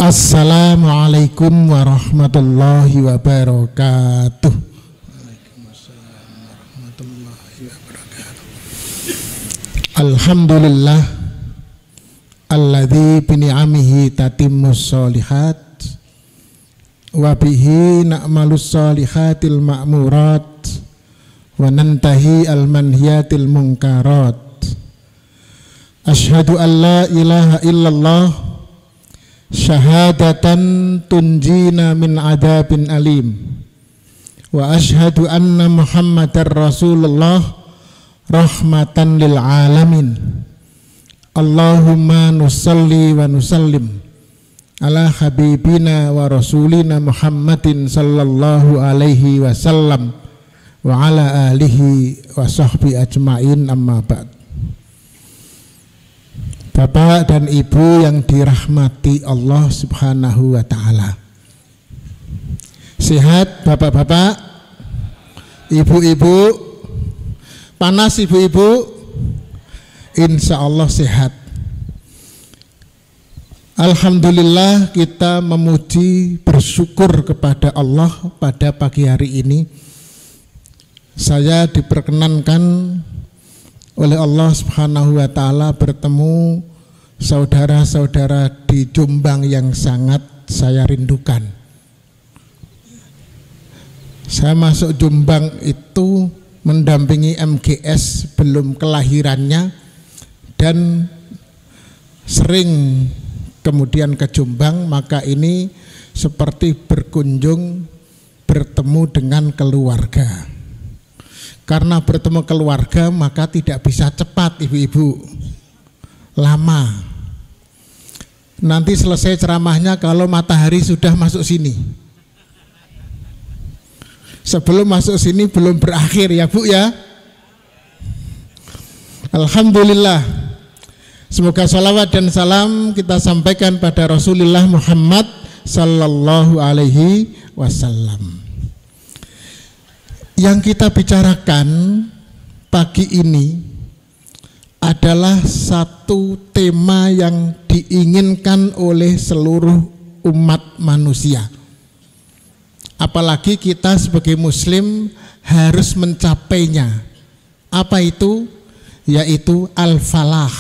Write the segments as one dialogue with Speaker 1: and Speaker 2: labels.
Speaker 1: Assalamualaikum warahmatullahi wabarakatuh. Waalaikumsalam warahmatullahi wabarakatuh. Alhamdulillah alladzi bi ni'amihi tatimmus sholihat wa bihi na'malus sholihatil ma'murat wa nantahi al manhiyatil munkarat. Asyhadu an la ilaha illallah syahadatan tunjina min adabin alim wa asyhadu anna muhammadar rasulullah rahmatan lil alamin. Allahumma nusalli wa nusallim ala habibina wa rasulina Muhammadin sallallahu alaihi wasallam wa ala alihi wa sahbi ajmain, amma ba'd. Bapak dan Ibu yang dirahmati Allah Subhanahu wa ta'ala, sehat bapak-bapak, ibu-ibu, panas ibu-ibu, insya Allah sehat. Alhamdulillah, kita memuji bersyukur kepada Allah pada pagi hari ini. Saya diperkenankan oleh Allah Subhanahu wa ta'ala bertemu saudara-saudara di Jombang yang sangat saya rindukan. Saya masuk Jombang itu mendampingi MGS belum kelahirannya dan sering kemudian ke Jombang, maka ini seperti berkunjung bertemu dengan keluarga. Karena bertemu keluarga maka tidak bisa cepat ibu-ibu, lama. Nanti selesai ceramahnya kalau matahari sudah masuk sini. Sebelum masuk sini belum berakhir ya Bu ya. Alhamdulillah. Semoga salawat dan salam kita sampaikan pada Rasulullah Muhammad sallallahu alaihi wasallam. Yang kita bicarakan pagi ini adalah satu tema yang diinginkan oleh seluruh umat manusia. Apalagi kita sebagai muslim harus mencapainya. Apa itu? Yaitu al-falah.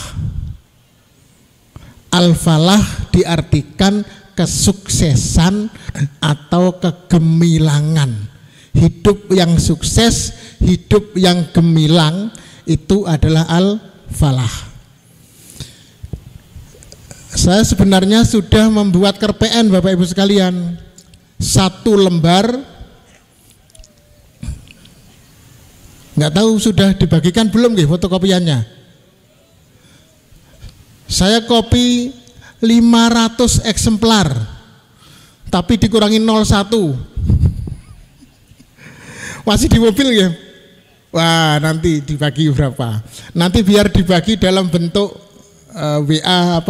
Speaker 1: Al-falah diartikan kesuksesan atau kegemilangan. Hidup yang sukses, hidup yang gemilang, itu adalah al-falah. Saya sebenarnya sudah membuat kerpean Bapak Ibu sekalian, 1 lembar. Nggak tahu sudah dibagikan belum nggih fotokopiannya. Saya kopi 500 eksemplar, tapi dikurangi 01. Masih di mobil ya? Wah, nanti dibagi berapa? Nanti biar dibagi dalam bentuk WA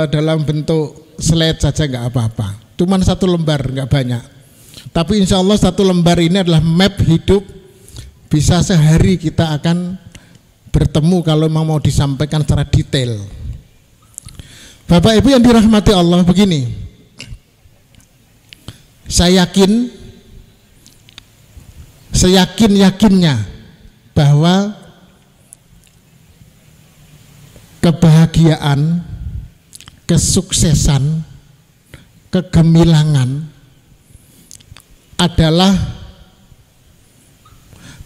Speaker 1: dalam bentuk slide saja, nggak apa-apa. Cuman 1 lembar, nggak banyak. Tapi insya Allah 1 lembar ini adalah map hidup. Bisa sehari kita akan bertemu kalau mau disampaikan secara detail. Bapak Ibu yang dirahmati Allah, begini. Saya yakin-yakinnya bahwa kebahagiaan, kesuksesan, kegemilangan adalah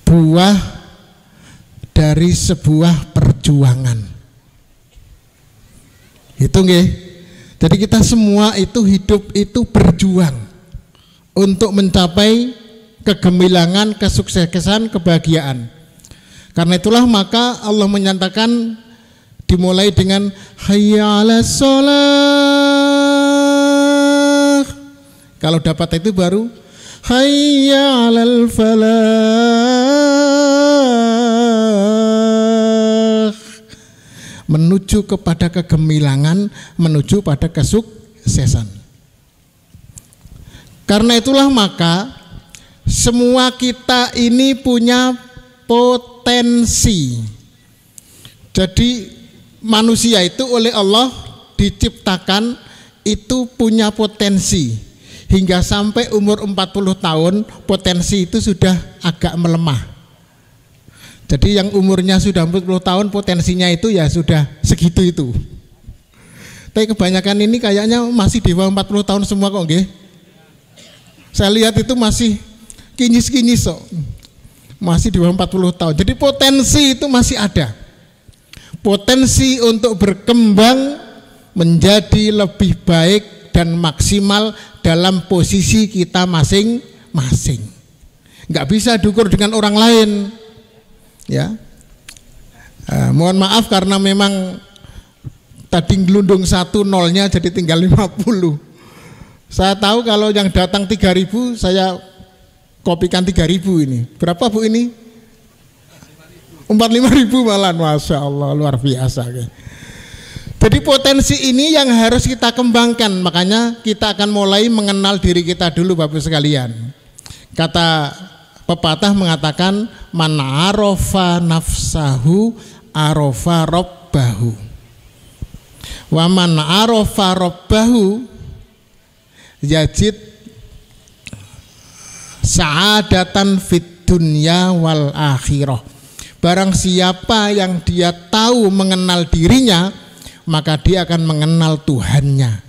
Speaker 1: buah dari sebuah perjuangan. Itu nggih. Jadi kita semua itu hidup itu berjuang untuk mencapai kegemilangan, kesuksesan, kebahagiaan. Karena itulah maka Allah menyatakan dimulai dengan hayya 'alas shalah. Kalau dapat itu baru hayya 'alal falah. Menuju kepada kegemilangan, menuju pada kesuksesan. Karena itulah maka semua kita ini punya potensi. Jadi manusia itu oleh Allah diciptakan itu punya potensi hingga sampai umur 40 tahun potensi itu sudah agak melemah. Jadi yang umurnya sudah 40 tahun potensinya itu ya sudah segitu itu. Tapi kebanyakan ini kayaknya masih di bawah 40 tahun semua kok nggih. Saya lihat itu masih kinyis-kinyis kok. Masih di bawah 40 tahun. Jadi potensi itu masih ada. Potensi untuk berkembang menjadi lebih baik dan maksimal dalam posisi kita masing-masing. Nggak bisa diukur dengan orang lain, ya. Mohon maaf karena memang tadi gelundung 1 nolnya jadi tinggal 50. Saya tahu kalau yang datang 3.000 saya kopikan 3.000 ini. Berapa Bu ini? 45.000 malah, Masya Allah, luar biasa. Jadi potensi ini yang harus kita kembangkan. Makanya kita akan mulai mengenal diri kita dulu Bapak sekalian. Kata pepatah mengatakan man arofa nafsahu arofa robbahu wa man arofa robbahu yajid sa'adatan fid dunya wal akhirah. Barang siapa yang dia tahu mengenal dirinya, maka dia akan mengenal Tuhannya.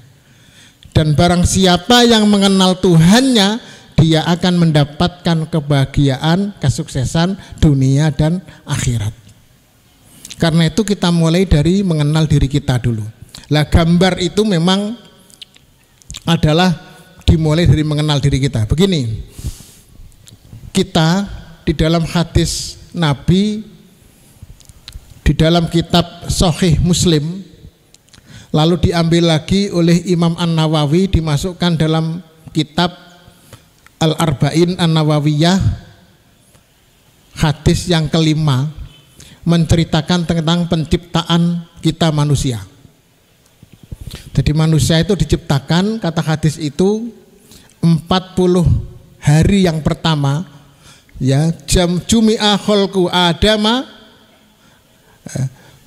Speaker 1: Dan barang siapa yang mengenal Tuhannya, dia akan mendapatkan kebahagiaan, kesuksesan dunia dan akhirat. Karena itu kita mulai dari mengenal diri kita dulu. Lah gambar itu memang adalah dimulai dari mengenal diri kita. Begini, kita di dalam hadis Nabi, di dalam kitab Sahih Muslim, lalu diambil lagi oleh Imam An-Nawawi, dimasukkan dalam kitab Al-Arba'in An-Nawawiyah, hadis yang kelima menceritakan tentang penciptaan kita manusia. Jadi manusia itu diciptakan, kata hadis itu 40 hari yang pertama, ya, jumi'a kholku adama,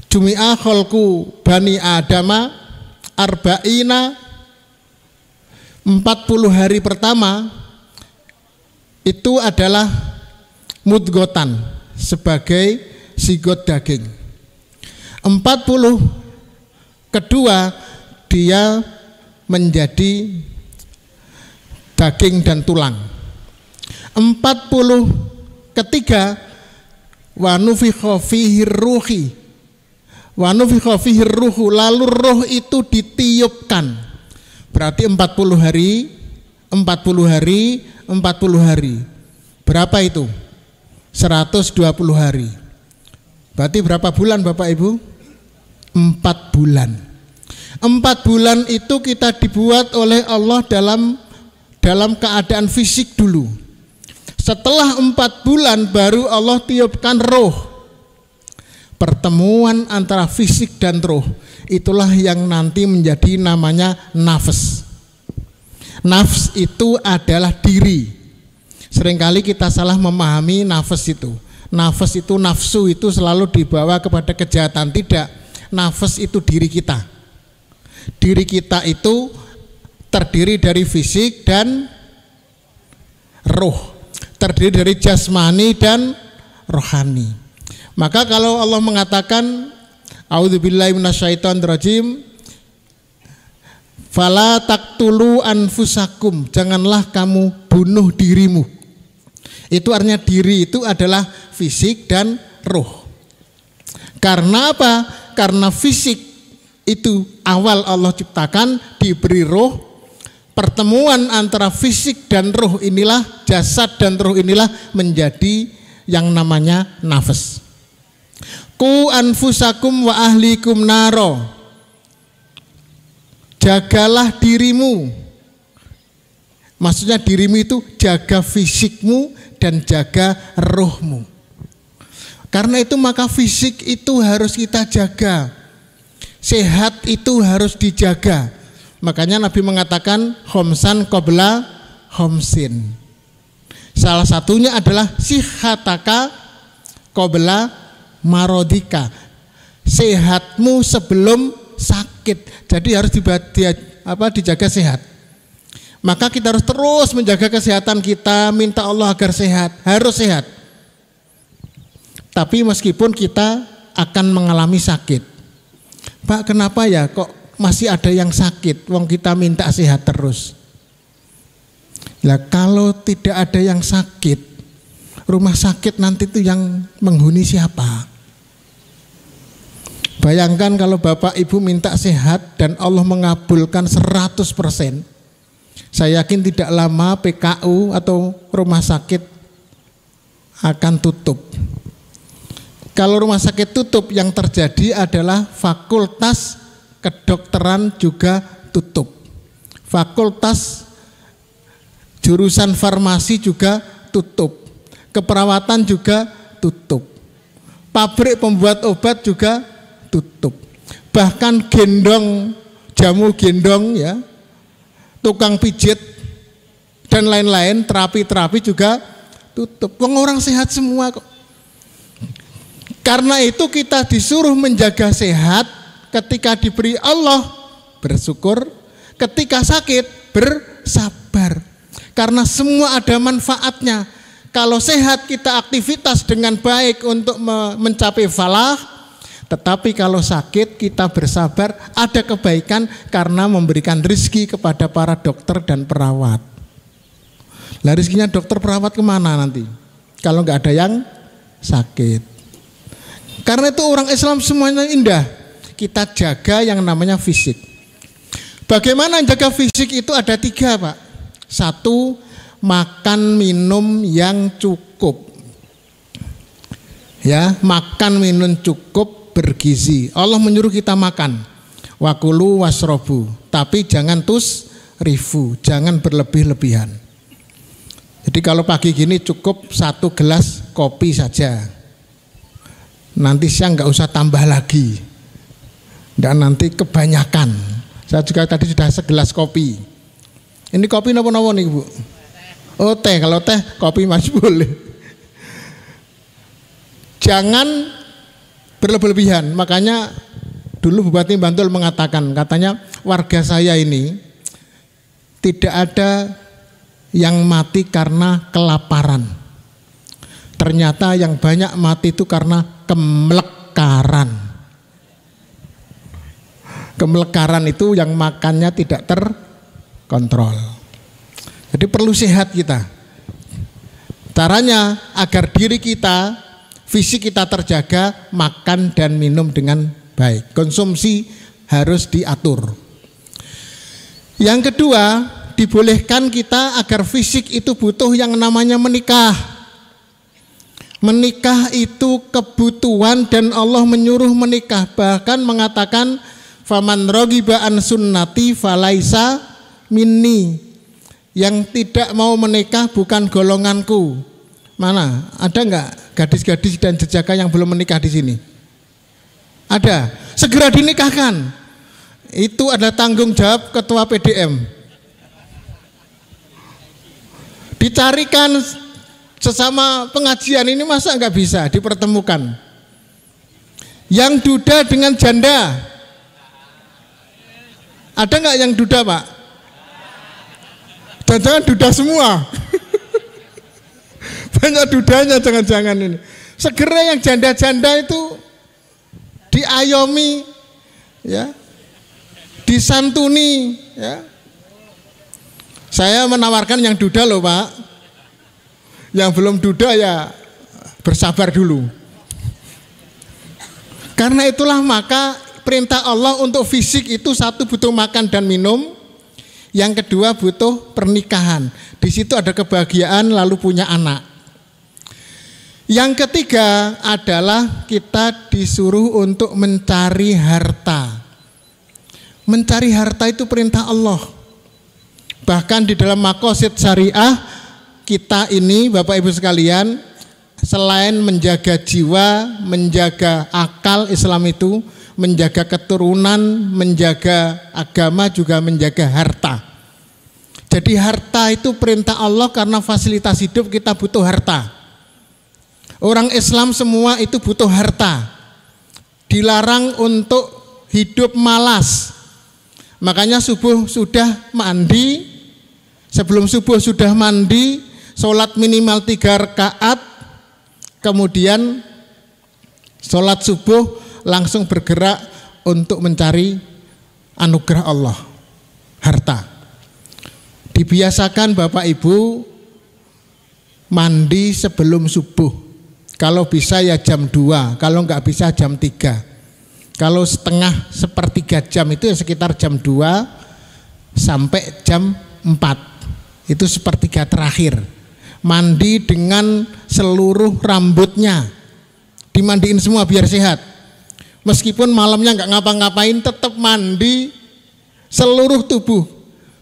Speaker 1: jumi'a kholku bani adama arba'ina, 40 hari pertama itu adalah mudgotan sebagai sigot daging. 40 kedua dia menjadi daging dan tulang. 40 ketiga wa nufikha fihi ruhi, wa nufikha fihi ruhu, lalu roh itu ditiupkan. Berarti 40 hari, 40 hari, 40 hari. Berapa itu? 120 hari. Berarti berapa bulan Bapak Ibu? 4 bulan. 4 bulan itu kita dibuat oleh Allah dalam keadaan fisik dulu. Setelah 4 bulan baru Allah tiupkan roh. Pertemuan antara fisik dan roh, itulah yang nanti menjadi namanya nafs. Nafs itu adalah diri. Seringkali kita salah memahami nafs itu. Nafs itu, nafsu itu selalu dibawa kepada kejahatan. Tidak, nafs itu diri kita. Diri kita itu terdiri dari fisik dan roh, terdiri dari jasmani dan rohani. Maka kalau Allah mengatakan a'udzubillahi minasyaitonirrajim, fala taqtulu anfusakum, janganlah kamu bunuh dirimu. Itu artinya diri itu adalah fisik dan roh. Karena apa? Karena fisik itu awal Allah ciptakan, diberi roh. Pertemuan antara fisik dan roh inilah, jasad dan roh inilah menjadi yang namanya nafas. Ku anfusakum wa ahlikum naro, jagalah dirimu. Maksudnya dirimu itu jaga fisikmu dan jaga rohmu. Karena itu maka fisik itu harus kita jaga. Sehat itu harus dijaga. Makanya Nabi mengatakan khomsan qabla khomsin. Salah satunya adalah sihataka qabla marodika. Sehatmu sebelum sakit. Jadi harus dijaga sehat. Maka kita harus terus menjaga kesehatan kita, minta Allah agar sehat, harus sehat. Tapi meskipun kita akan mengalami sakit. Pak, kenapa ya kok masih ada yang sakit? Wong kita minta sehat terus. Lah kalau tidak ada yang sakit, rumah sakit nanti itu yang menghuni siapa? Bayangkan kalau Bapak Ibu minta sehat dan Allah mengabulkan 100%. Saya yakin tidak lama PKU atau rumah sakit akan tutup. Kalau rumah sakit tutup, yang terjadi adalah fakultas kedokteran juga tutup. Fakultas jurusan farmasi juga tutup. Keperawatan juga tutup. Pabrik pembuat obat juga tutup. Bahkan gendong, jamu gendong ya, tukang pijit dan lain-lain, terapi-terapi juga tutup. Orang sehat semua kok. Karena itu kita disuruh menjaga sehat. Ketika diberi Allah bersyukur, ketika sakit bersabar. Karena semua ada manfaatnya. Kalau sehat kita aktivitas dengan baik untuk mencapai falah. Tetapi kalau sakit kita bersabar, ada kebaikan karena memberikan rezeki kepada para dokter dan perawat. Lah rezekinya dokter perawat kemana nanti? Kalau nggak ada yang sakit. Karena itu orang Islam semuanya indah. Kita jaga yang namanya fisik. Bagaimana jaga fisik itu ada 3, Pak. 1, makan minum yang cukup. Ya, makan minum cukup bergizi. Allah menyuruh kita makan. Wakulu wasrobu. Tapi jangan tusrifu, jangan berlebih-lebihan. Jadi kalau pagi gini cukup 1 gelas kopi saja. Nanti siang nggak usah tambah lagi, dan nanti kebanyakan. Saya juga tadi sudah segelas kopi. Ini kopi nopo-nopo nih Bu? Oh teh, kalau teh kopi masih boleh. Jangan berlebih-lebihan. Makanya dulu Bupati Bantul mengatakan, katanya warga saya ini tidak ada yang mati karena kelaparan. Ternyata yang banyak mati itu karena kemelekaran. Kemelekaran itu yang makannya tidak terkontrol. Jadi perlu sehat kita. Caranya agar diri kita, fisik kita terjaga, makan dan minum dengan baik. Konsumsi harus diatur. Yang kedua, dibolehkan kita agar fisik itu butuh yang namanya menikah. Menikah itu kebutuhan dan Allah menyuruh menikah. Bahkan mengatakan faman rogiba an sunnati falaisa minni. Yang tidak mau menikah bukan golonganku. Mana? Ada enggak gadis-gadis dan jejaka yang belum menikah di sini? Ada. Segera dinikahkan. Itu adalah tanggung jawab ketua PDM. Dicarikan sesama pengajian ini, masa nggak bisa dipertemukan? Yang duda dengan janda, ada nggak yang duda Pak? Jangan-jangan duda semua. Banyak dudanya, jangan-jangan ini. Segera yang janda-janda itu diayomi, ya, disantuni, ya. Saya menawarkan yang duda loh Pak. Yang belum duda ya bersabar dulu. Karena itulah maka perintah Allah untuk fisik itu 1 butuh makan dan minum, yang kedua butuh pernikahan. Di situ ada kebahagiaan lalu punya anak. Yang ketiga adalah kita disuruh untuk mencari harta. Mencari harta itu perintah Allah. Bahkan di dalam maqasid syariah kita ini Bapak Ibu sekalian, selain menjaga jiwa, menjaga akal Islam itu, menjaga keturunan, menjaga agama, juga menjaga harta. Jadi harta itu perintah Allah karena fasilitas hidup kita butuh harta. Orang Islam semua itu butuh harta. Dilarang untuk hidup malas. Makanya subuh sudah mandi, sebelum subuh sudah mandi, sholat minimal 3 rakaat, kemudian sholat subuh langsung bergerak untuk mencari anugerah Allah, harta. Dibiasakan Bapak Ibu mandi sebelum subuh. Kalau bisa ya jam 2, kalau nggak bisa jam 3. Kalau setengah sepertiga jam itu ya sekitar jam 2 sampai jam 4. Itu sepertiga terakhir. Mandi dengan seluruh rambutnya. Dimandiin semua biar sehat. Meskipun malamnya nggak ngapa-ngapain tetap mandi seluruh tubuh.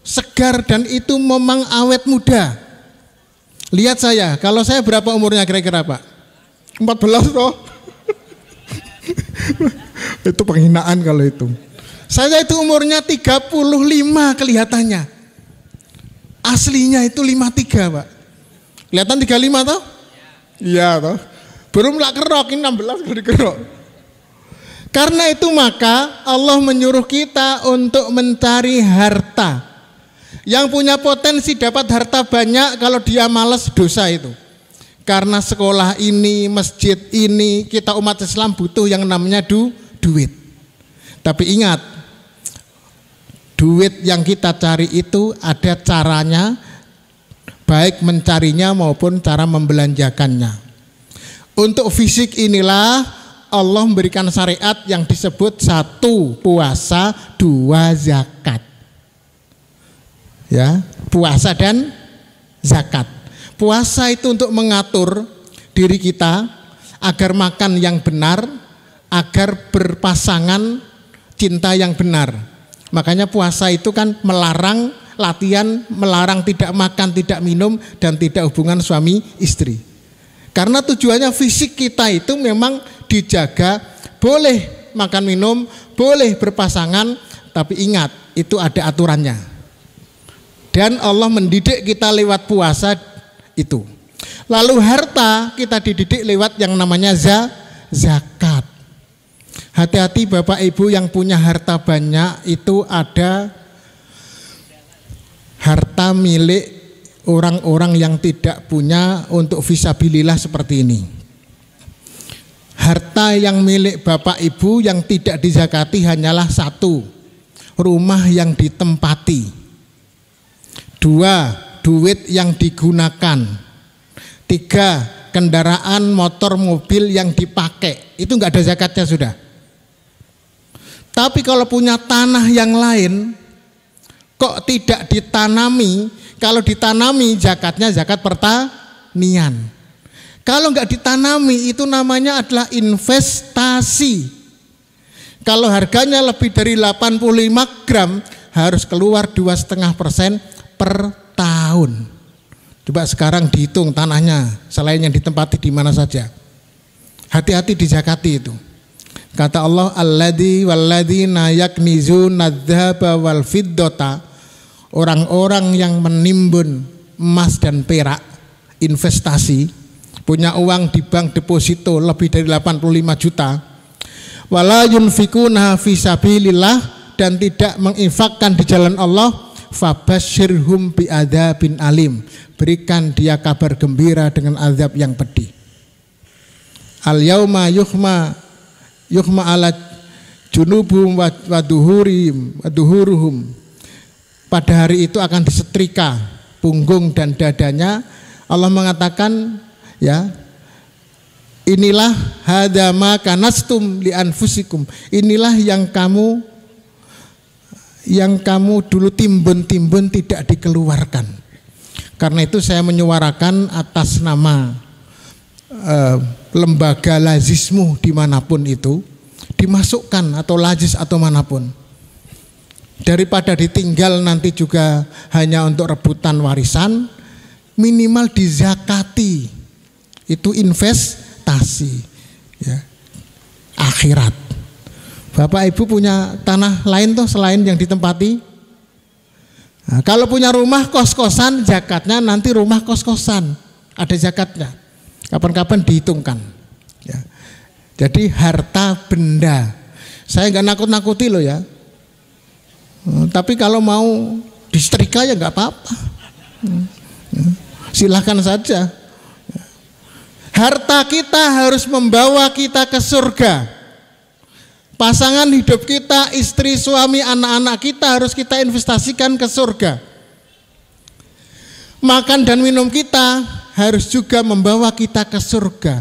Speaker 1: Segar dan itu memang awet muda. Lihat saya, kalau saya berapa umurnya kira-kira Pak? 14 toh. Itu penghinaan kalau itu. Saya itu umurnya 35 kelihatannya. Aslinya itu 53 Pak. Kelihatan 35 toh? Iya toh. Belum lah kerok, ini 16 baru kerok. Karena itu maka Allah menyuruh kita untuk mencari harta. Yang punya potensi dapat harta banyak, kalau dia malas dosa itu. Karena sekolah ini, masjid ini, kita umat Islam butuh yang namanya duit. Tapi ingat, duit yang kita cari itu ada caranya, baik mencarinya maupun cara membelanjakannya. Untuk fisik inilah Allah memberikan syariat yang disebut 1 puasa, 2 zakat. Ya, puasa dan zakat. Puasa itu untuk mengatur diri kita agar makan yang benar, agar berpasangan cinta yang benar. Makanya puasa itu kan melarang latihan, melarang tidak makan, tidak minum, dan tidak hubungan suami istri. Karena tujuannya fisik kita itu memang dijaga, boleh makan minum, boleh berpasangan, tapi ingat itu ada aturannya. Dan Allah mendidik kita lewat puasa itu. Lalu harta kita dididik lewat yang namanya zakat. Hati-hati Bapak Ibu yang punya harta banyak, itu ada harta milik orang-orang yang tidak punya untuk fisabilillah seperti ini. Harta yang milik Bapak Ibu yang tidak dizakati hanyalah 1, rumah yang ditempati. 2, duit yang digunakan. 3, kendaraan motor mobil yang dipakai. Itu enggak ada zakatnya sudah. Tapi kalau punya tanah yang lain kok tidak ditanami, kalau ditanami zakatnya zakat pertanian. Kalau enggak ditanami itu namanya adalah investasi. Kalau harganya lebih dari 85 gram harus keluar 2,5% per tahun. Coba sekarang dihitung tanahnya selain yang ditempati di mana saja. Hati-hati dizakati itu. Kata Allah, alladzi walladzina yaknizuna dzahaba wal fiddata, orang-orang yang menimbun emas dan perak, investasi, punya uang di bank deposito lebih dari 85 juta, wala yunfikuna fi sabilillah, dan tidak menginfakkan di jalan Allah, fabasyirhum bi'adzabin alim, berikan dia kabar gembira dengan azab yang pedih. Al yauma yuhma ala junubum wa duhuruhum, pada hari itu akan disetrika punggung dan dadanya. Allah mengatakan, ya, inilah hadama kanastum li anfusikum, inilah yang kamu dulu timbun-timbun tidak dikeluarkan. Karena itu saya menyuarakan atas nama lembaga lazismu dimanapun itu, dimasukkan atau lazis atau manapun, daripada ditinggal nanti juga hanya untuk rebutan warisan, minimal dizakati. Itu investasi, ya, akhirat. Bapak Ibu punya tanah lain tuh selain yang ditempati. Nah, kalau punya rumah kos-kosan, zakatnya nanti rumah kos-kosan ada zakatnya. Kapan-kapan dihitungkan. Ya. Jadi harta benda. Saya nggak nakut-nakuti loh ya. Tapi kalau mau disetrika ya nggak apa-apa. Silahkan saja. Harta kita harus membawa kita ke surga. Pasangan hidup kita, istri, suami, anak-anak kita harus kita investasikan ke surga. Makan dan minum kita harus juga membawa kita ke surga.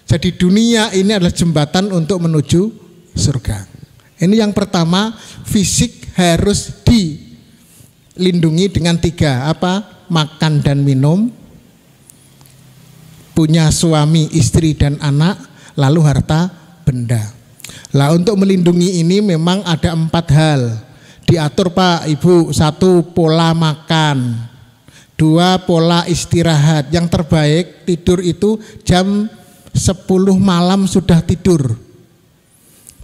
Speaker 1: Jadi dunia ini adalah jembatan untuk menuju surga. Ini yang pertama, fisik harus dilindungi dengan 3, apa? Makan dan minum, punya suami, istri dan anak, lalu harta benda. Lah untuk melindungi ini memang ada 4 hal. Diatur Pak Ibu. 1, pola makan. 2, pola istirahat. Yang terbaik tidur itu jam 10 malam sudah tidur.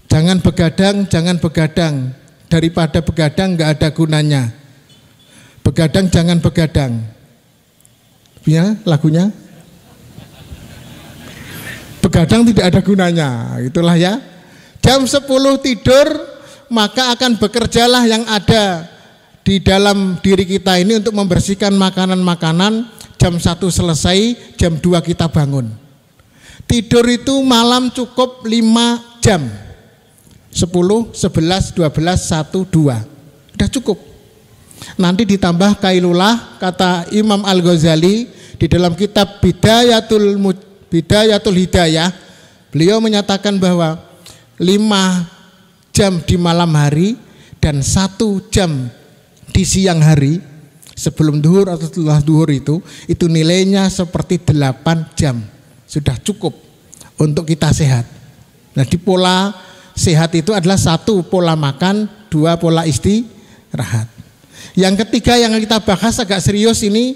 Speaker 1: Jangan begadang, jangan begadang. Daripada begadang nggak ada gunanya. Begadang jangan begadang. Ya lagunya. Begadang tidak ada gunanya. Itulah ya. Jam 10 tidur, maka akan bekerjalah yang ada di dalam diri kita ini untuk membersihkan makanan-makanan. Jam 1 selesai, jam 2 kita bangun. Tidur itu malam cukup 5 jam. 10, 11, 12, 1, 2. Sudah cukup. Nanti ditambah kailulah, kata Imam Al-Ghazali di dalam kitab Bidayatul Hidayah. Beliau menyatakan bahwa 5 jam di malam hari dan 1 jam di siang hari sebelum duhur atau setelah duhur itu nilainya seperti 8 jam. Sudah cukup untuk kita sehat. Nah di pola sehat itu adalah 1 pola makan, 2 pola istirahat. Yang ketiga yang kita bahas agak serius ini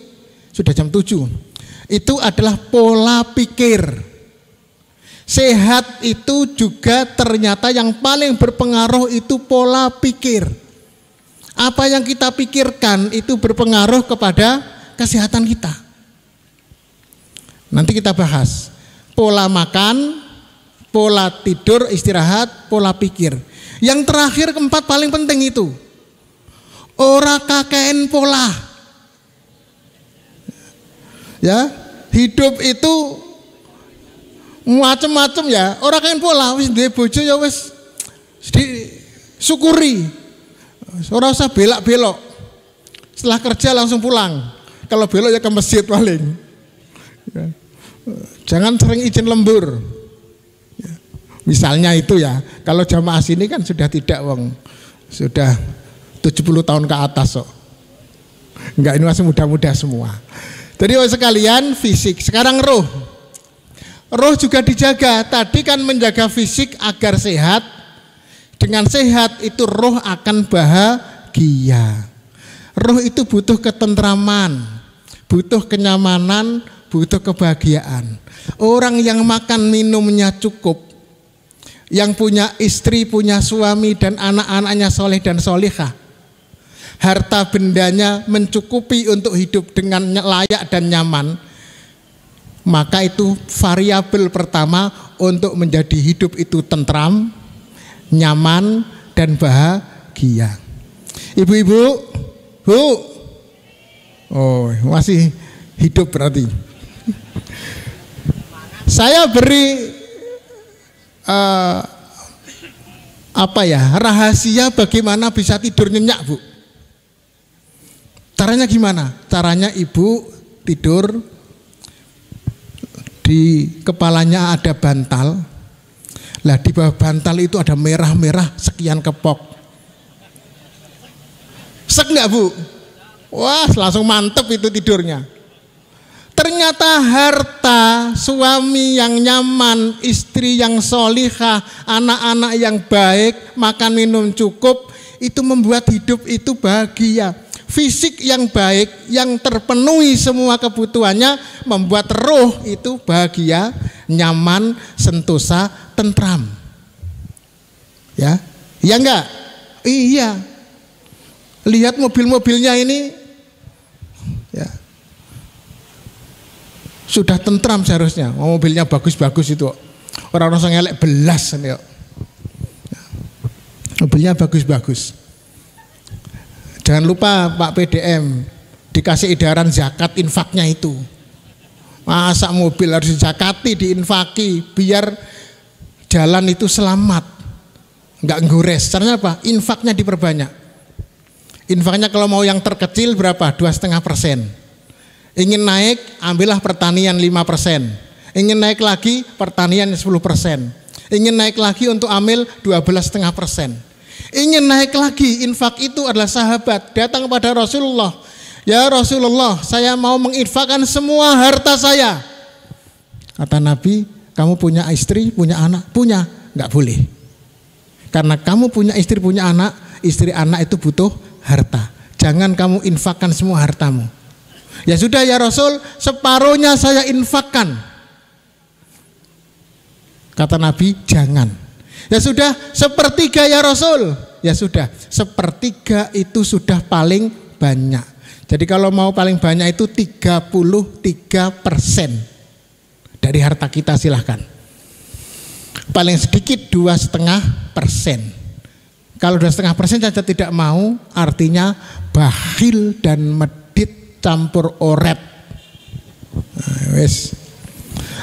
Speaker 1: sudah jam 7. Itu adalah pola pikir. Sehat itu juga ternyata yang paling berpengaruh itu pola pikir. Apa yang kita pikirkan itu berpengaruh kepada kesehatan kita. Nanti kita bahas pola makan, pola tidur, istirahat, pola pikir. Yang terakhir 4 paling penting itu ora kakean pola. Ya, hidup itu macam-macam ya, orang kain pola, wis duwe bojo ya wis disyukuri, ora usah belak-belok. Setelah kerja langsung pulang, kalau belok ya ke masjid paling. Ya. Jangan sering izin lembur. Ya. Misalnya itu ya, kalau jamaah sini kan sudah tidak wong, sudah 70 tahun ke atas kok. Enggak, ini masih muda-muda semua. Jadi sekalian fisik, sekarang roh. Roh juga dijaga. Tadi kan menjaga fisik agar sehat. Dengan sehat itu roh akan bahagia. Roh itu butuh ketentraman, butuh kenyamanan, butuh kebahagiaan. Orang yang makan minumnya cukup, yang punya istri, punya suami dan anak-anaknya soleh dan solihah, harta bendanya mencukupi untuk hidup dengan layak dan nyaman, maka itu variabel pertama untuk menjadi hidup itu tentram, nyaman, dan bahagia. Ibu-ibu, Bu, oh masih hidup berarti. Saya beri rahasia bagaimana bisa tidur nyenyak, Bu. Caranya gimana? Caranya ibu tidur, di kepalanya ada bantal. Lah di bawah bantal itu ada merah-merah sekian kepok. Sek enggak, Bu? Wah, langsung mantep itu tidurnya. Ternyata harta, suami yang nyaman, istri yang solihah, anak-anak yang baik, makan minum cukup, itu membuat hidup itu bahagia. Fisik yang baik, yang terpenuhi semua kebutuhannya, membuat roh itu bahagia, nyaman, sentosa, tentram. Ya, iya enggak? Iya. Lihat mobil-mobilnya ini, ya, sudah tentram seharusnya. Mobilnya bagus-bagus itu, orang-orang ngelek belas, ya. Mobilnya bagus-bagus. Jangan lupa Pak PDM dikasih edaran zakat infaknya itu. Masa mobil harus dizakati, diinfaki biar jalan itu selamat, nggak ngores. Caranya apa? Infaknya diperbanyak. Infaknya kalau mau yang terkecil berapa? 2,5%. Ingin naik, ambillah pertanian 5%. Ingin naik lagi, pertanian 10%. Ingin naik lagi untuk amil 12,5%. Ingin naik lagi, infak itu adalah sahabat datang kepada Rasulullah. Ya Rasulullah, saya mau menginfakkan semua harta saya. Kata Nabi, kamu punya istri, punya anak? Punya, nggak boleh. Karena kamu punya istri, punya anak, istri anak itu butuh harta. Jangan kamu infakkan semua hartamu. Ya sudah ya Rasul, separuhnya saya infakkan. Kata Nabi, jangan. Ya sudah, sepertiga ya Rasul. Ya sudah, sepertiga itu sudah paling banyak. Jadi kalau mau paling banyak itu 33% dari harta kita silahkan. Paling sedikit 2,5%. Kalau 2,5% saja tidak mau, artinya bakhil dan medit campur orep. Nah, wes.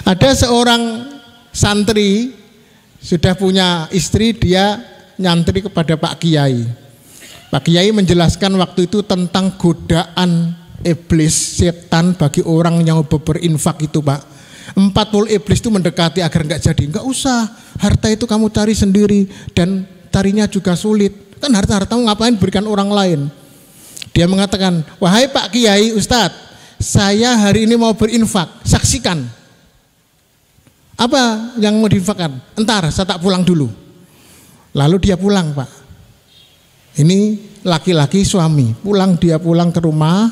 Speaker 1: Ada seorang santri sudah punya istri, dia nyantri kepada Pak Kiai. Pak Kiai menjelaskan waktu itu tentang godaan iblis, setan bagi orang yang berinfak itu Pak. 40 iblis itu mendekati agar enggak jadi. Enggak usah, harta itu kamu cari sendiri dan carinya juga sulit. Kan harta-hartamu ngapain berikan orang lain. Dia mengatakan, wahai Pak Kiai, Ustadz, saya hari ini mau berinfak, saksikan. Apa yang mau diinfakkan? Entar saya tak pulang dulu. Lalu dia pulang Pak. Ini laki-laki suami, dia pulang ke rumah,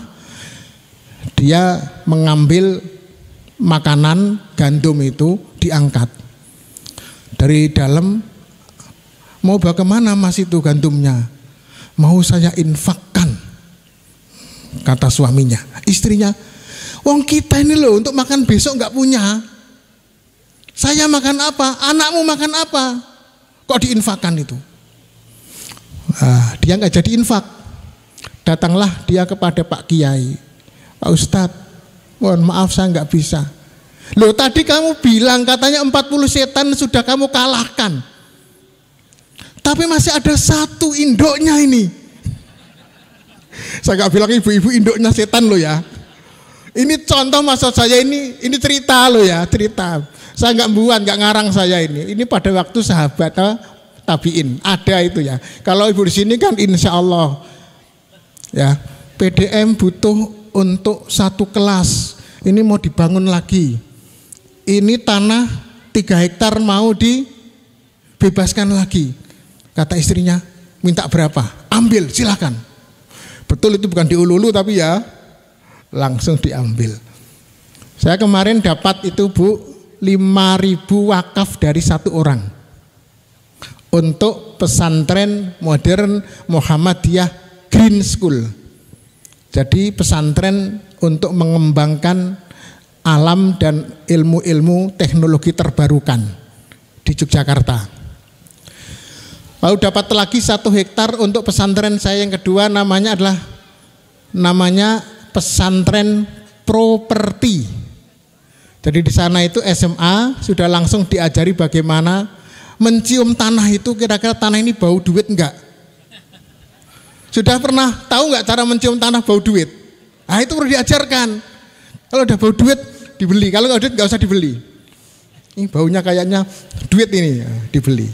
Speaker 1: dia mengambil makanan gandum itu, diangkat dari dalam. Mau bagaimana Mas itu gandumnya? Mau saya infakkan, kata suaminya. Istrinya, wong kita ini loh untuk makan besok nggak punya. Saya makan apa? Anakmu makan apa? Kok diinfakkan itu? Dia nggak jadi infak. Datanglah dia kepada Pak Kiai. Pak Ustadz, mohon maaf saya nggak bisa. Loh tadi kamu bilang katanya 40 setan sudah kamu kalahkan. Tapi masih ada satu induknya ini. Saya nggak bilang ibu-ibu induknya setan loh ya. Ini contoh maksud saya, ini cerita loh ya, cerita. Saya nggak buat, nggak ngarang saya ini. Ini pada waktu sahabat tabiin ada itu ya. Kalau ibu di sini kan insya Allah ya, PDM butuh untuk satu kelas. Ini mau dibangun lagi. Ini tanah 3 hektar mau dibebaskan lagi. Kata istrinya, minta berapa? Ambil, silakan. Betul itu bukan diululu tapi ya langsung diambil. Saya kemarin dapat itu Bu, 5.000 wakaf dari satu orang untuk pesantren modern Muhammadiyah Green School. Jadi pesantren untuk mengembangkan alam dan ilmu-ilmu teknologi terbarukan di Yogyakarta. Lalu dapat lagi 1 hektar untuk pesantren saya yang kedua, namanya pesantren properti. Jadi di sana itu SMA sudah langsung diajari bagaimana mencium tanah itu, kira-kira tanah ini bau duit enggak? Sudah pernah tahu enggak cara mencium tanah bau duit? Nah itu perlu diajarkan. Kalau udah bau duit dibeli, kalau enggak duit enggak usah dibeli. Ini baunya kayaknya duit ini, ya, dibeli.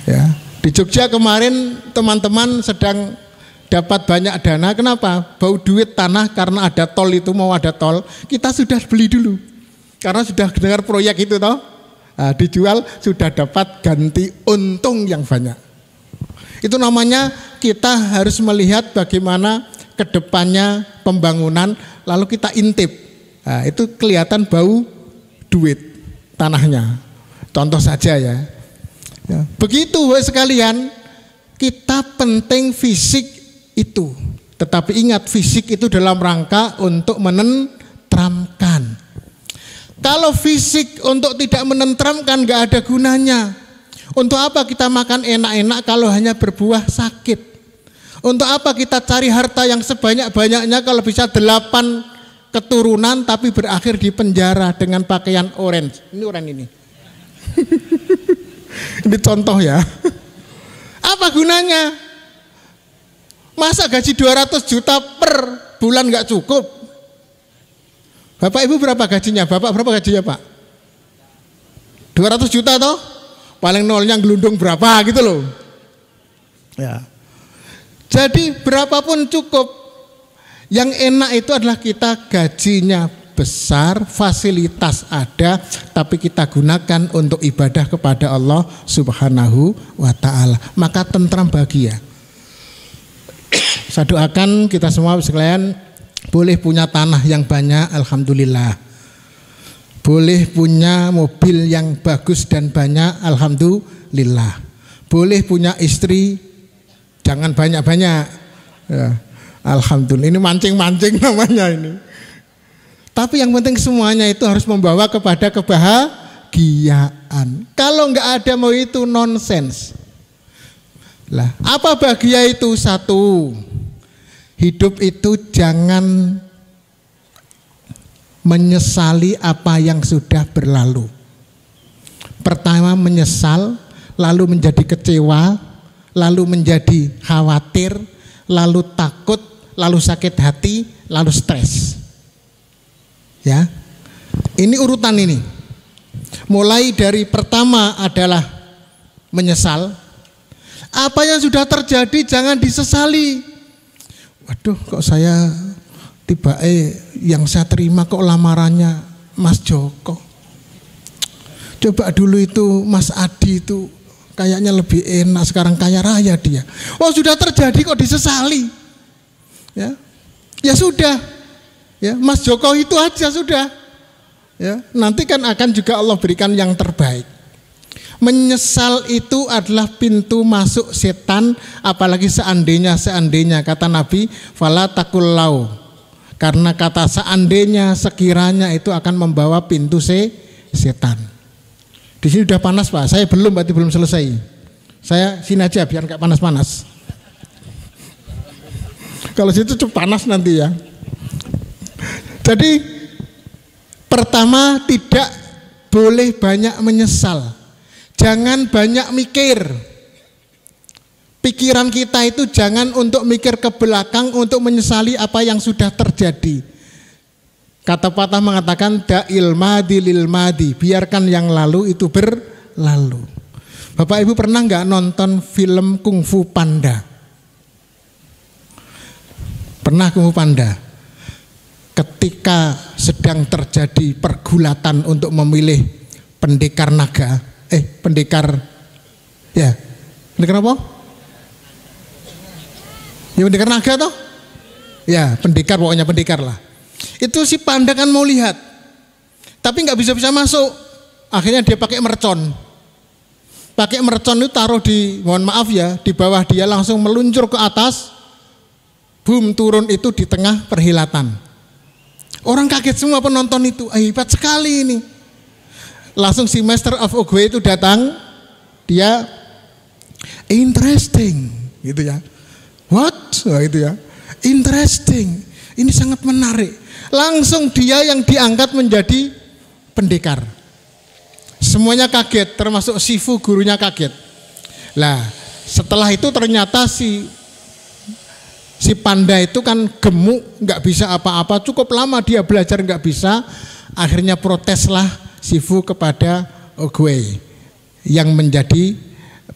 Speaker 1: Ya, di Jogja kemarin teman-teman sedang dapat banyak dana. Kenapa? Bau duit tanah karena ada tol itu, mau ada tol. Kita sudah beli dulu. Karena sudah dengar proyek itu toh. Nah, dijual sudah dapat ganti untung yang banyak. Itu namanya kita harus melihat bagaimana kedepannya pembangunan, lalu kita intip. Nah, itu kelihatan bau duit tanahnya. Contoh saja ya. Begitu sekalian, kita penting fisik itu. Tetapi ingat, fisik itu dalam rangka untuk menenteramkan. Kalau fisik untuk tidak menenteramkan gak ada gunanya. Untuk apa kita makan enak-enak kalau hanya berbuah sakit? Untuk apa kita cari harta yang sebanyak-banyaknya kalau bisa 8 keturunan tapi berakhir di penjara dengan pakaian orange. Ini orang ini. Ini contoh ya. Apa gunanya? Masa gaji 200 juta per bulan nggak cukup? Bapak Ibu berapa gajinya? Bapak berapa gajinya Pak? 200 juta toh? Paling nolnya gelundung berapa gitu loh. Ya. Jadi berapapun cukup. Yang enak itu adalah kita gajinya besar, fasilitas ada, tapi kita gunakan untuk ibadah kepada Allah Subhanahu wa ta'ala. Maka tentram bahagia. Saya doakan kita semua sekalian boleh punya tanah yang banyak, alhamdulillah. Boleh punya mobil yang bagus dan banyak, alhamdulillah. Boleh punya istri, jangan banyak-banyak. Ya, alhamdulillah. Ini mancing-mancing namanya ini. Tapi yang penting semuanya itu harus membawa kepada kebahagiaan. Kalau nggak ada mau itu nonsens. Lah, apa bahagia itu? Satu, hidup itu jangan menyesali apa yang sudah berlalu. Pertama menyesal, lalu menjadi kecewa, lalu menjadi khawatir, lalu takut, lalu sakit hati, lalu stres. Ya, ini urutan ini. Mulai dari pertama adalah menyesal. Apa yang sudah terjadi jangan disesali. Waduh, kok saya tiba yang saya terima kok lamarannya Mas Joko. Coba dulu itu Mas Adi itu kayaknya lebih enak, sekarang kaya raya dia. Oh sudah terjadi kok disesali. Ya, ya sudah. Ya, Mas Joko itu aja sudah. Ya, nanti kan akan juga Allah berikan yang terbaik. Menyesal itu adalah pintu masuk setan, apalagi seandainya kata Nabi, fala takullau. Karena kata seandainya, sekiranya itu akan membawa pintu setan. Di sini udah panas Pak, saya berarti belum selesai. Saya sini aja biar nggak panas-panas. Kalau situ cukup panas nanti ya. Jadi pertama tidak boleh banyak menyesal. Jangan banyak mikir. Pikiran kita itu jangan untuk mikir ke belakang untuk menyesali apa yang sudah terjadi. Kata patah mengatakan da'il madi lil madi, biarkan yang lalu itu berlalu. Bapak Ibu pernah nggak nonton film Kung Fu Panda? Pernah Kung Fu Panda? Ketika sedang terjadi pergulatan untuk memilih pendekar naga, pendekar apa? Ya pendekar naga toh? Ya pendekar, pokoknya pendekar lah. Itu si Panda kan mau lihat, tapi nggak bisa masuk. Akhirnya dia pakai mercon. Pakai mercon itu taruh di, mohon maaf ya, di bawah dia langsung meluncur ke atas. Boom, turun itu di tengah perhilatan. Orang kaget semua penonton itu, hebat sekali ini. Langsung si Master of Oogway itu datang, dia interesting, gitu ya. What? Wah, itu ya, interesting. Ini sangat menarik. Langsung dia yang diangkat menjadi pendekar. Semuanya kaget, termasuk Sifu gurunya kaget. Lah, setelah itu ternyata si Panda itu kan gemuk, nggak bisa apa-apa, cukup lama dia belajar nggak bisa, akhirnya proteslah Sifu kepada Oogway yang menjadi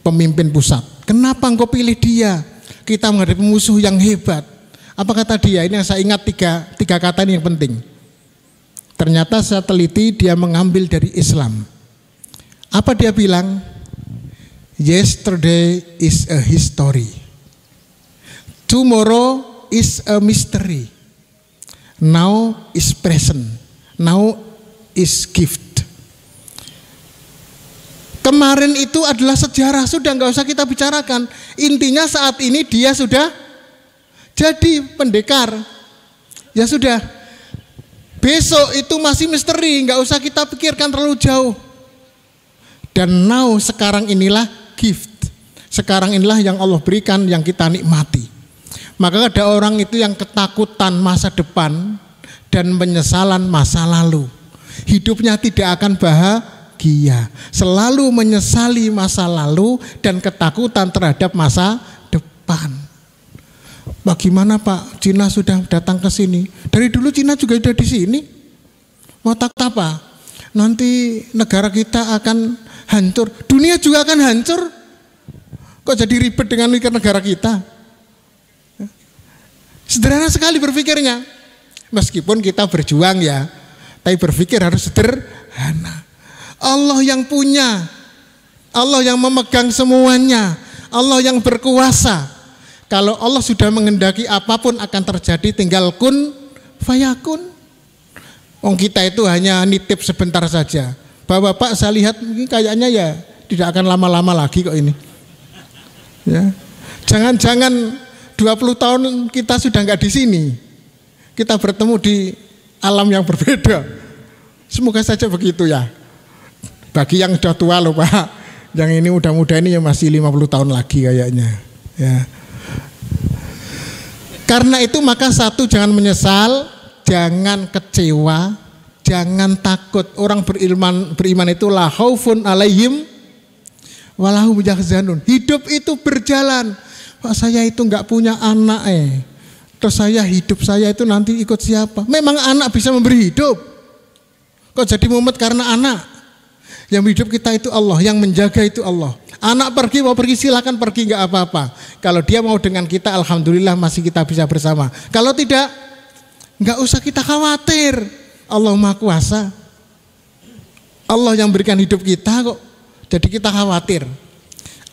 Speaker 1: pemimpin pusat. Kenapa engkau pilih dia? Kita menghadapi musuh yang hebat. Apa kata dia? Ini yang saya ingat tiga kata ini yang penting. Ternyata saya teliti dia mengambil dari Islam. Apa dia bilang? Yesterday is a history. Tomorrow is a mystery. Now is present. Now is gift. Kemarin itu adalah sejarah, sudah nggak usah kita bicarakan. Intinya saat ini dia sudah jadi pendekar. Ya sudah. Besok itu masih misteri, nggak usah kita pikirkan terlalu jauh. Dan now, sekarang inilah gift. Sekarang inilah yang Allah berikan, yang kita nikmati. Maka ada orang itu yang ketakutan masa depan dan penyesalan masa lalu. Hidupnya tidak akan bahagia, selalu menyesali masa lalu dan ketakutan terhadap masa depan. Bagaimana Pak? Cina sudah datang ke sini. Dari dulu Cina juga ada di sini. Mau takut apa? Nanti negara kita akan hancur, dunia juga akan hancur. Kok jadi ribet dengan negara kita? Sederhana sekali berpikirnya. Meskipun kita berjuang ya, tapi berpikir harus sederhana. Allah yang punya, Allah yang memegang semuanya, Allah yang berkuasa. Kalau Allah sudah menghendaki apapun akan terjadi, tinggal kun fayakun. Wong kita itu hanya nitip sebentar saja. Bapak saya lihat ini kayaknya ya tidak akan lama-lama lagi kok ini. Ya. Jangan-jangan 20 tahun kita sudah nggak di sini. Kita bertemu di alam yang berbeda. Semoga saja begitu ya. Bagi yang sudah tua loh Pak. Yang ini muda-muda ini ya masih 50 tahun lagi kayaknya. Ya. Karena itu maka satu, jangan menyesal, jangan kecewa, jangan takut. Orang beriman itu la khaufun alaihim walahum yahzanun. Hidup itu berjalan. Pak saya itu nggak punya anak terus hidup saya itu nanti ikut siapa? Memang anak bisa memberi hidup. Kok jadi mumet karena anak? Yang hidup kita itu Allah, yang menjaga itu Allah. Anak pergi mau pergi silakan pergi, nggak apa-apa. Kalau dia mau dengan kita alhamdulillah masih kita bisa bersama. Kalau tidak, nggak usah kita khawatir. Allah Maha Kuasa. Allah yang berikan hidup kita kok. Jadi kita khawatir.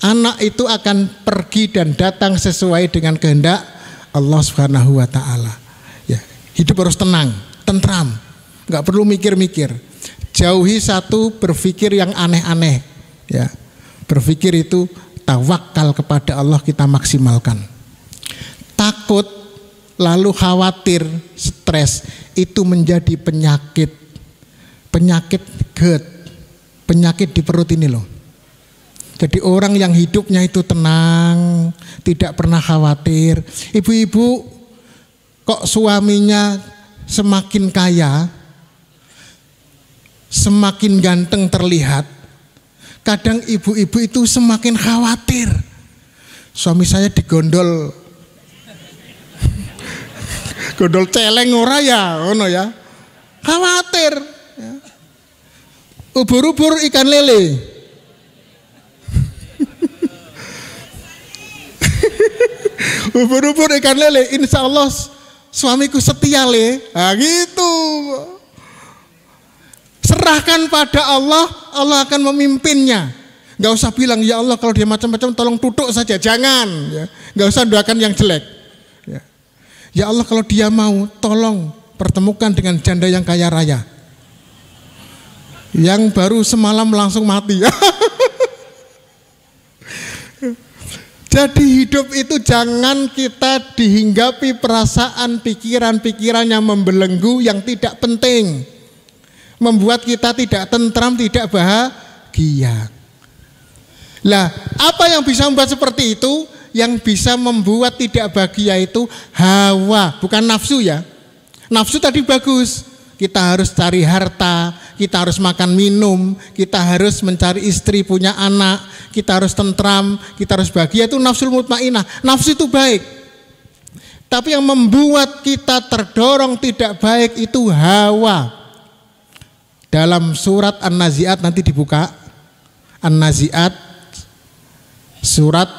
Speaker 1: Anak itu akan pergi dan datang sesuai dengan kehendak Allah Subhanahu wa taala. Ya, hidup harus tenang, tentram. Enggak perlu mikir-mikir. Jauhi satu berpikir yang aneh-aneh. Ya. Berpikir itu tawakal kepada Allah kita maksimalkan. Takut lalu khawatir, stres itu menjadi penyakit. Penyakit GERD. Penyakit di perut ini loh. Jadi orang yang hidupnya itu tenang, tidak pernah khawatir. Ibu-ibu kok suaminya semakin kaya, semakin ganteng terlihat, kadang ibu-ibu itu semakin khawatir. Suami saya digondol, gondol celeng ora ya, ono ya, khawatir. Ya. Ubur-ubur ikan lele. Ubur-ubur ikan lele, insya Allah suamiku setia le. Nah, gitu. Serahkan pada Allah, Allah akan memimpinnya. Gak usah bilang ya Allah kalau dia macam-macam tolong tutup saja, jangan. Ya. Gak usah doakan yang jelek. Ya. Ya Allah kalau dia mau tolong pertemukan dengan janda yang kaya raya, yang baru semalam langsung mati. Jadi hidup itu jangan kita dihinggapi perasaan pikiran-pikiran yang membelenggu yang tidak penting, membuat kita tidak tentram, tidak bahagia. Lah, apa yang bisa membuat seperti itu? Yang bisa membuat tidak bahagia itu hawa, bukan nafsu ya. Nafsu tadi bagus. Kita harus cari harta, kita harus makan minum, kita harus mencari istri, punya anak, kita harus tentram, kita harus bahagia, itu nafsul mutmainah. Nafsu itu baik. Tapi yang membuat kita terdorong tidak baik itu hawa. Dalam surat An-Nazi'at nanti dibuka. An-Nazi'at surat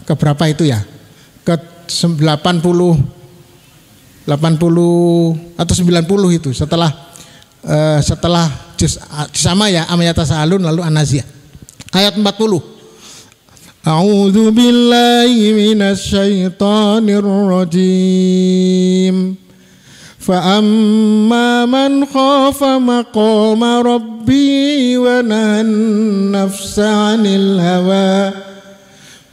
Speaker 1: keberapa itu ya? Ke 80 atau 90 itu setelah sama ya amayata sa'alun lalu an-nazi'at ayat 40. A'udzu billahi minasy syaithanir rajim. Fa amma man khafa maqama rabbi wa nahan nafsa 'anil hawa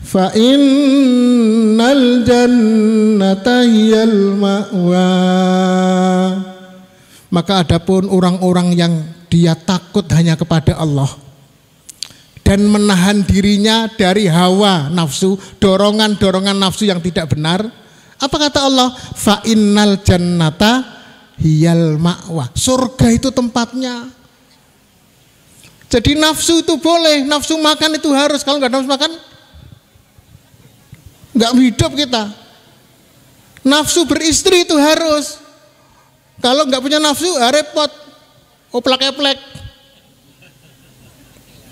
Speaker 1: fa innal jannata hiyal ma'wa. Maka adapun orang-orang yang dia takut hanya kepada Allah dan menahan dirinya dari hawa nafsu, dorongan-dorongan nafsu yang tidak benar, Apa kata Allah? Fa innal jannata hiyal ma'wa. Surga itu tempatnya. Jadi nafsu itu boleh, nafsu makan itu harus. Kalau nggak nafsu makan, nggak hidup kita. Nafsu beristri itu harus. Kalau nggak punya nafsu, repot. Oplek-oplek.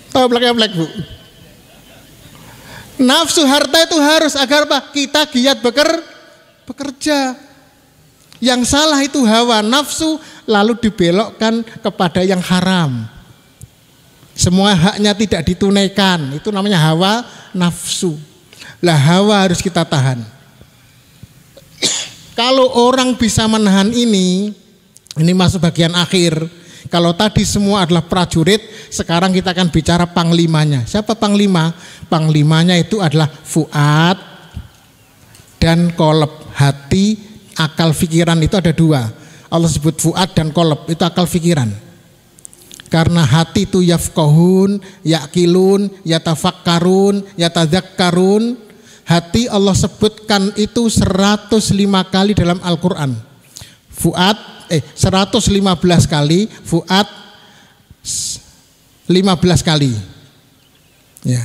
Speaker 1: Tahu oplek-oplek, Bu? Nafsu harta itu harus agar apa? Kita giat bekerja. Yang salah itu hawa nafsu, lalu dibelokkan kepada yang haram. Semua haknya tidak ditunaikan, itu namanya hawa nafsu. Lah hawa harus kita tahan. Kalau orang bisa menahan ini masuk bagian akhir. Kalau tadi semua adalah prajurit, sekarang kita akan bicara panglimanya. Siapa panglima? Panglimanya itu adalah fuad dan qalb, hati, akal pikiran itu ada dua. Allah sebut fuad dan qalb, itu akal pikiran. Karena hati itu yafqahun, yaqilun, yatafakkarun, yatadzakkarun. Hati Allah sebutkan itu 105 kali dalam Al-Quran. Fuad 115 kali, fuad 15 kali. Ya.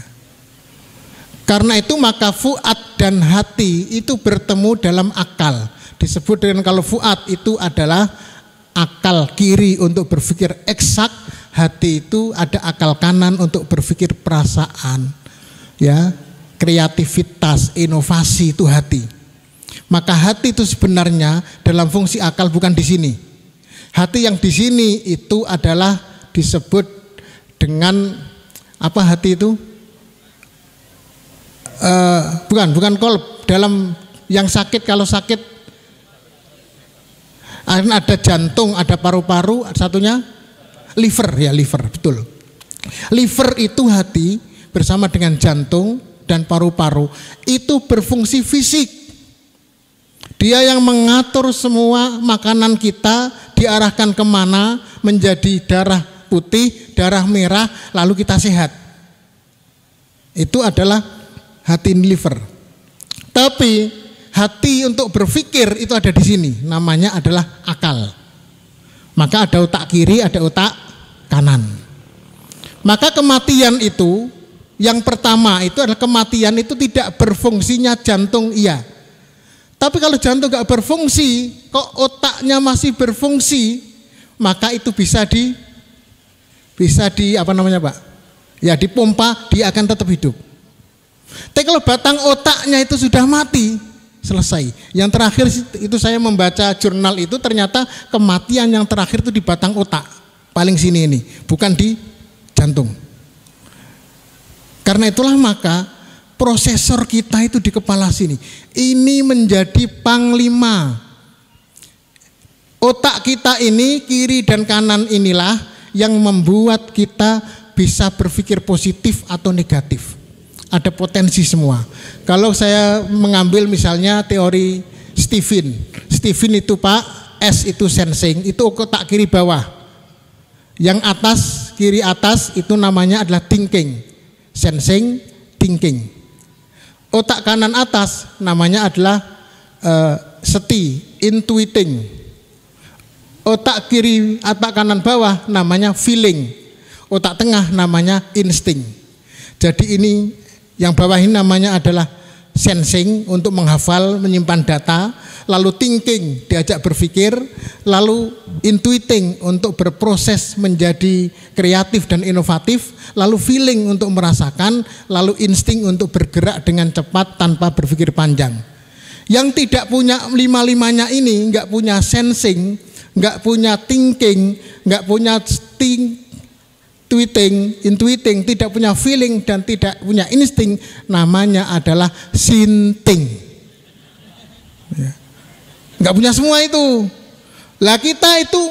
Speaker 1: Karena itu maka fuad dan hati itu bertemu dalam akal. Disebut dengan kalau fuad itu adalah akal kiri untuk berpikir eksak, hati itu ada akal kanan untuk berpikir perasaan, ya, kreativitas, inovasi itu hati. Maka hati itu sebenarnya dalam fungsi akal bukan di sini. Hati yang di sini itu adalah disebut dengan apa hati itu? Bukan qalb. Dalam yang sakit, kalau sakit ada jantung, ada paru-paru, satunya liver, ya liver, betul. Liver itu hati bersama dengan jantung dan paru-paru itu berfungsi fisik. Dia yang mengatur semua makanan kita diarahkan kemana, menjadi darah putih, darah merah, lalu kita sehat. Itu adalah hati liver. Tapi hati untuk berpikir itu ada di sini, namanya adalah akal. Maka ada otak kiri, ada otak kanan. Maka kematian itu, yang pertama itu adalah kematian itu tidak berfungsinya jantung, iya. Tapi kalau jantung gak berfungsi, kok otaknya masih berfungsi, maka itu bisa di apa namanya Pak? Ya dipompa, dia akan tetap hidup. Tapi kalau batang otaknya itu sudah mati, selesai. Yang terakhir itu saya membaca jurnal itu ternyata kematian yang terakhir itu di batang otak, paling sini ini, bukan di jantung. Karena itulah maka prosesor kita itu di kepala sini. Ini menjadi panglima. Otak kita ini kiri dan kanan inilah yang membuat kita bisa berpikir positif atau negatif. Ada potensi semua. Kalau saya mengambil misalnya teori Stephen. Stephen itu Pak, S itu sensing, itu otak kiri bawah. Yang atas, kiri atas itu namanya adalah thinking. Sensing, thinking. Otak kanan atas namanya adalah seti, intuiting. Otak kiri, otak kanan bawah namanya feeling. Otak tengah namanya insting. Jadi ini yang bawah ini namanya adalah sensing untuk menghafal, menyimpan data, lalu thinking diajak berpikir, lalu intuiting untuk berproses menjadi kreatif dan inovatif, lalu feeling untuk merasakan, lalu insting untuk bergerak dengan cepat tanpa berpikir panjang. Yang tidak punya lima-limanya ini, nggak punya sensing, nggak punya thinking, nggak punya intuiting, tidak punya feeling dan tidak punya insting, namanya adalah sinting. Ya. Nggak punya semua itu. Lah kita itu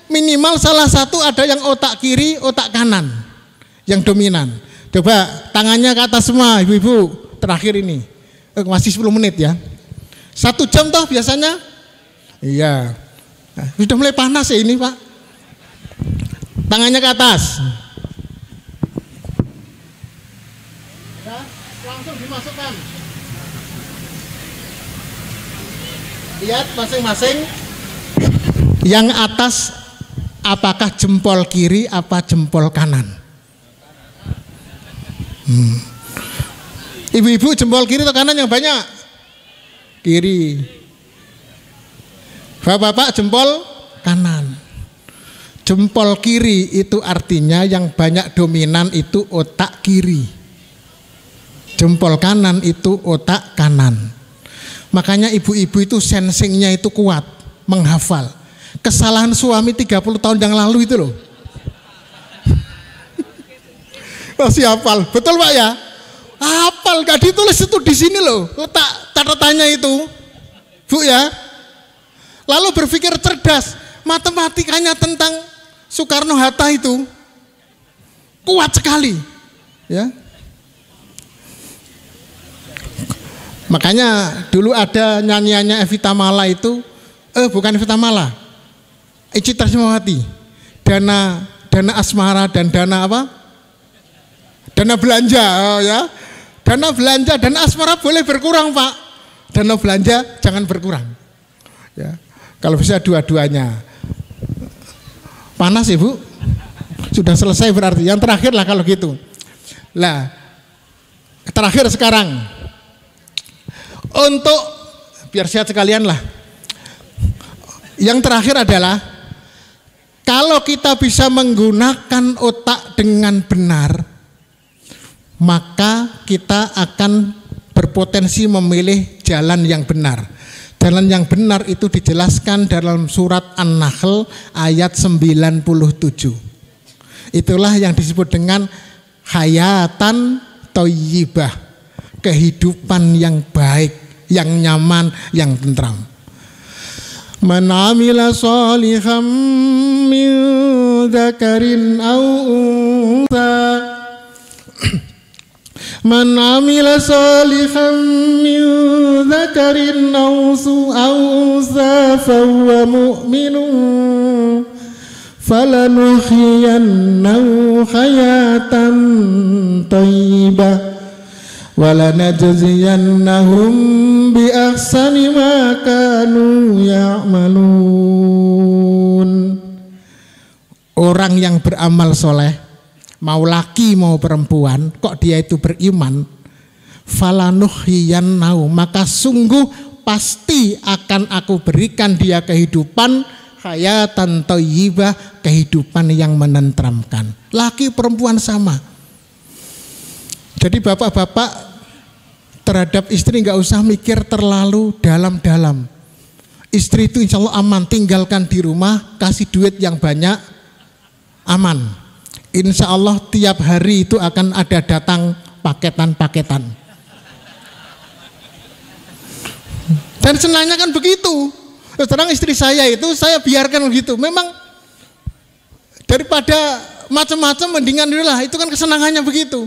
Speaker 1: minimal salah satu ada yang otak kiri, otak kanan yang dominan. Coba tangannya ke atas semua ibu-ibu, terakhir ini masih 10 menit ya. 1 jam toh biasanya. Iya. Nah, sudah mulai panas ya ini Pak. Tangannya ke atas. Langsung dimasukkan. Lihat masing-masing. Yang atas apakah jempol kiri apa jempol kanan? Ibu-ibu jempol kiri atau kanan yang banyak? Kiri. Bapak-bapak jempol kanan. Jempol kiri itu artinya yang banyak dominan itu otak kiri. Jempol kanan itu otak kanan. Makanya ibu-ibu itu sensingnya itu kuat, menghafal. Kesalahan suami 30 tahun yang lalu itu loh. Masih hafal, betul Pak ya? Hafal, gak ditulis itu di sini loh, letak catatannya itu, Bu ya. Lalu berpikir cerdas, matematikanya tentang Soekarno Hatta itu kuat sekali, ya. Makanya dulu ada nyanyiannya Evita Mala itu, bukan Evita Mala, Ici Tresnawati, dana asmara dan dana apa? Dana belanja, oh ya. Dana belanja dan asmara boleh berkurang Pak. Dana belanja jangan berkurang. Ya. Kalau bisa dua-duanya. Panas Ibu? Sudah selesai berarti. Yang terakhir lah kalau gitu. Lah, terakhir sekarang. Untuk biar sehat sekalian lah. Yang terakhir adalah kalau kita bisa menggunakan otak dengan benar, maka kita akan berpotensi memilih jalan yang benar. Jalan yang benar itu dijelaskan dalam surat An-Nahl ayat 97. Itulah yang disebut dengan hayatan thayyibah, kehidupan yang baik, yang nyaman, yang tentram. Man amila shalihan min dzakarin aw untha Man amila salihan min dzakarin aw unsa fahuwa mu'minun falanuhyiyannahu hayatan thayyibah walanajziyannahum bi ahsani ma kanu ya'malun. Orang yang beramal soleh, mau laki mau perempuan, kok dia itu beriman, falanuhyiyannahu, maka sungguh pasti akan aku berikan dia kehidupan hayatan thayyibah, kehidupan yang menenteramkan. Laki perempuan sama. Jadi bapak-bapak terhadap istri nggak usah mikir terlalu dalam-dalam. Istri itu insya Allah aman, tinggalkan di rumah, kasih duit yang banyak, aman. Insya Allah tiap hari itu akan ada datang paketan-paketan. Dan senangnya kan begitu. Terang istri saya itu saya biarkan begitu. Memang daripada macam-macam mendingan inilah, itu kan kesenangannya begitu.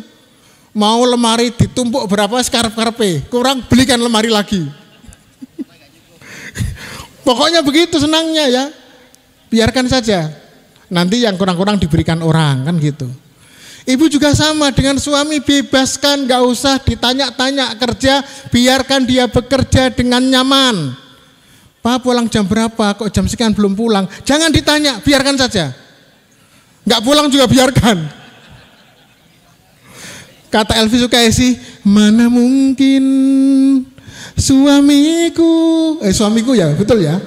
Speaker 1: Mau lemari ditumpuk berapa sekarep-karepe, kurang belikan lemari lagi. Pokoknya begitu senangnya ya. Biarkan saja. Nanti yang kurang-kurang diberikan orang, kan gitu. Ibu juga sama dengan suami, bebaskan, gak usah ditanya-tanya kerja, biarkan dia bekerja dengan nyaman. Pak pulang jam berapa, kok jam sekian belum pulang, jangan ditanya, biarkan saja. Gak pulang juga biarkan. Kata Elvi Sukaisi, mana mungkin suamiku ya, betul ya.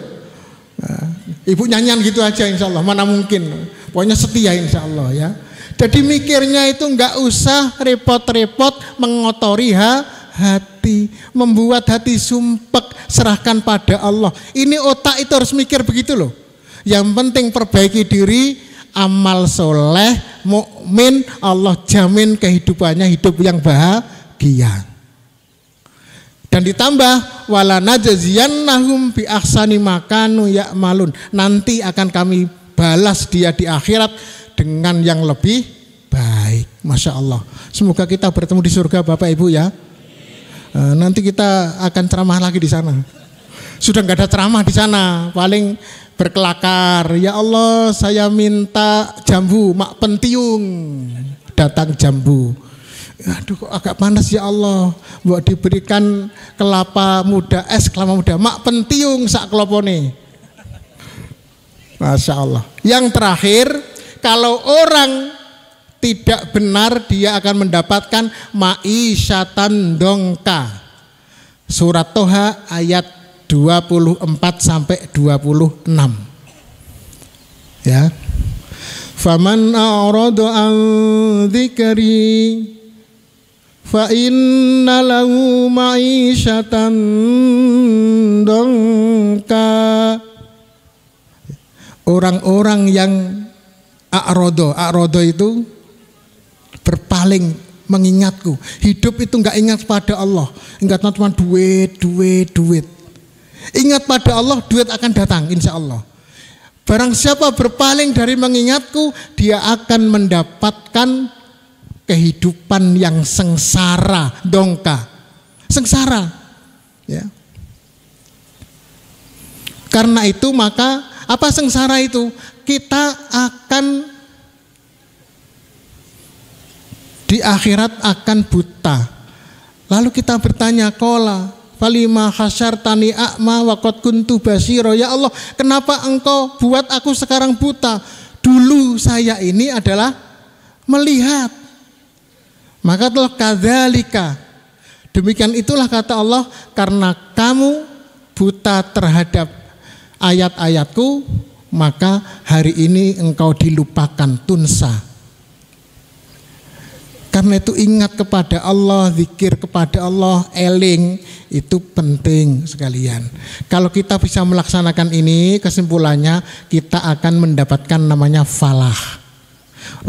Speaker 1: Nah, ibu nyanyian gitu aja insya Allah, mana mungkin, pokoknya setia insya Allah ya. Jadi mikirnya itu nggak usah repot-repot mengotori hati, membuat hati sumpek, serahkan pada Allah. Ini otak itu harus mikir begitu loh. Yang penting perbaiki diri, amal soleh, mukmin, Allah jamin kehidupannya hidup yang bahagia. Dan ditambah wala najziyannahum bi ahsani ma kanu ya'malun. Nanti akan kami balas dia di akhirat dengan yang lebih baik. Masya Allah. Semoga kita bertemu di surga Bapak Ibu ya. Nanti kita akan ceramah lagi di sana. Sudah nggak ada ceramah di sana, paling berkelakar. Ya Allah, saya minta jambu, mak pentiung, datang jambu. aduh kok agak panas ya Allah, mbok diberikan kelapa muda, es kelapa muda, mak pentiung sak klopone. Masya Allah. Yang terakhir, kalau orang tidak benar dia akan mendapatkan ma'isyatan dongka. Surat Toha ayat 24 sampai 26. Ya. Faman a'rada an dzikri fa inna lahu ma'isyatan dongka. Orang-orang yang a'rada itu berpaling mengingatku. Hidup itu enggak ingat pada Allah, ingat cuma duit. Ingat pada Allah, duit akan datang insya Allah. Barang siapa berpaling dari mengingatku, dia akan mendapatkan kehidupan yang sengsara, dongka, sengsara. Ya. Karena itu maka apa sengsara itu? Kita akan di akhirat akan buta. Lalu kita bertanya, qala falima hasyartani a'ma wa qad kuntu basira. Ya Allah, kenapa engkau buat aku sekarang buta? Dulu saya ini adalah melihat. Maka telah kadzalika. Demikian itulah kata Allah, karena kamu buta terhadap ayat-ayatku, maka hari ini engkau dilupakan, tunsa. Karena itu ingat kepada Allah, zikir kepada Allah, eling, itu penting sekalian. Kalau kita bisa melaksanakan ini, kesimpulannya kita akan mendapatkan namanya falah.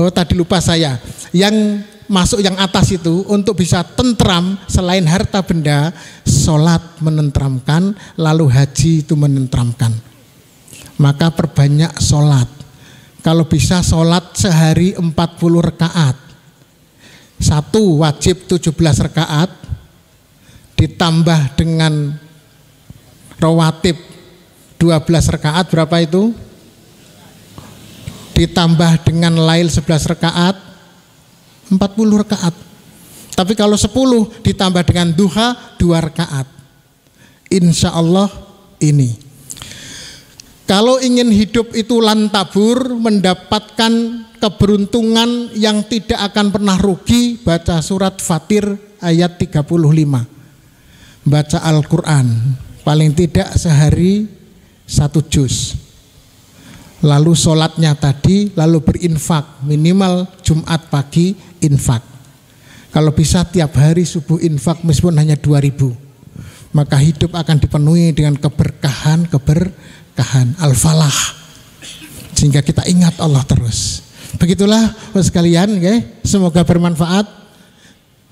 Speaker 1: Oh tadi lupa saya, yang masuk yang atas itu untuk bisa tentram selain harta benda, sholat menentramkan, lalu haji itu menentramkan. Maka perbanyak sholat. Kalau bisa sholat sehari 40 rakaat. Satu wajib 17 rakaat ditambah dengan rawatib 12 rakaat, berapa itu? Ditambah dengan lail 11 rakaat 40 rakaat. Tapi kalau 10 ditambah dengan duha 2 rakaat. Insya Allah ini. Kalau ingin hidup itu lantabur, mendapatkan keberuntungan yang tidak akan pernah rugi, baca surat Fatir ayat 35. Baca Al-Quran paling tidak sehari 1 juz. Lalu sholatnya tadi, lalu berinfak, minimal Jumat pagi infak. Kalau bisa tiap hari subuh infak meskipun hanya 2.000, maka hidup akan dipenuhi dengan keberkahan al-falah, sehingga kita ingat Allah terus. Begitulah sekalian, okay? Semoga bermanfaat.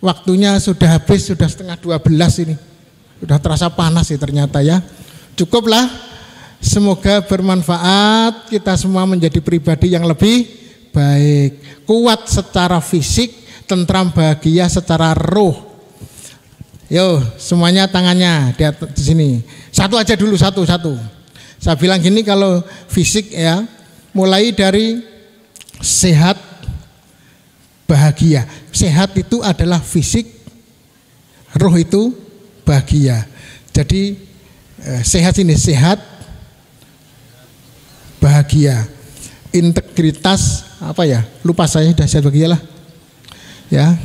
Speaker 1: Waktunya sudah habis, sudah setengah 12 ini. Sudah terasa panas sih ternyata ya. Cukuplah. Semoga bermanfaat. Kita semua menjadi pribadi yang lebih baik, kuat secara fisik, tentram bahagia secara roh. Yo, semuanya tangannya di sini. Satu aja dulu, satu. Saya bilang gini, kalau fisik ya, mulai dari sehat, bahagia. Sehat itu adalah fisik, roh itu bahagia. Jadi sehat ini, sehat, bahagia. Integritas apa ya? Lupa saya, sudah sehat bahagia lah. Ya.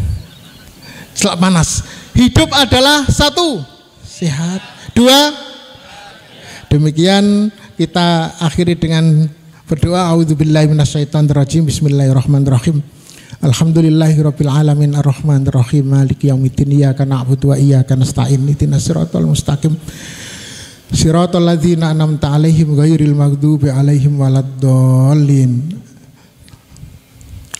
Speaker 1: Selak panas. Hidup adalah 1, sehat. 2, demikian kita akhiri dengan berdoa. A'udzubillahi minasyaitonirrajim. Bismillahirrahmanirrahim. Alhamdulillahirabbil alamin arrahmanirrahim maliki yaumiddin iyyaka na'budu wa iyyaka nasta'in ihdinas siratal mustaqim siratal ladzina an'amta 'alaihim ghairil maghdubi 'alaihim waladdallin.